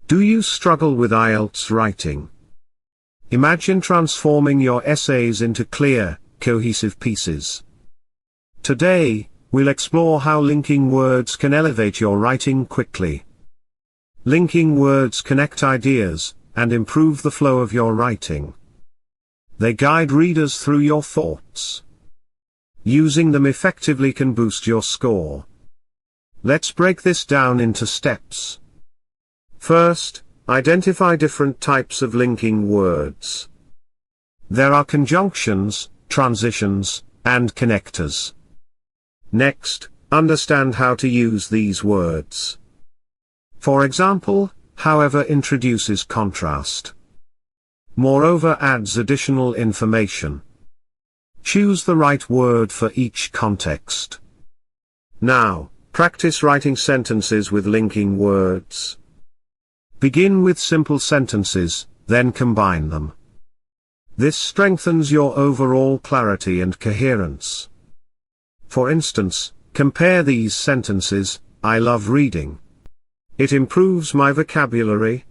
Do you struggle with IELTS writing? Imagine transforming your essays into clear, cohesive pieces. Today, we'll explore how linking words can elevate your writing quickly. Linking words connect ideas, and improve the flow of your writing. They guide readers through your thoughts. Using them effectively can boost your score. Let's break this down into steps. First, identify different types of linking words. There are conjunctions, transitions, and connectors. Next, understand how to use these words. For example, however introduces contrast. Moreover adds additional information. Choose the right word for each context. Now, practice writing sentences with linking words. Begin with simple sentences, then combine them. This strengthens your overall clarity and coherence. For instance, compare these sentences: I love reading. It improves my vocabulary.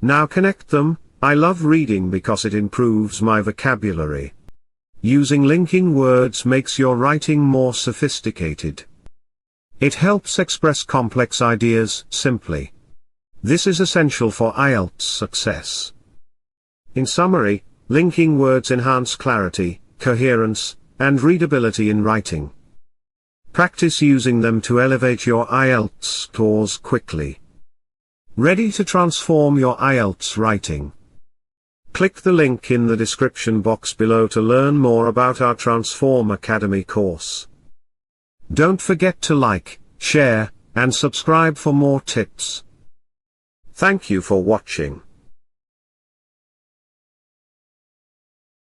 Now connect them: I love reading because it improves my vocabulary. Using linking words makes your writing more sophisticated. It helps express complex ideas simply. This is essential for IELTS success. In summary, linking words enhance clarity, coherence, and readability in writing. Practice using them to elevate your IELTS scores quickly. Ready to transform your IELTS writing? Click the link in the description box below to learn more about our Transform Academy course. Don't forget to like, share, and subscribe for more tips. Thank you for watching.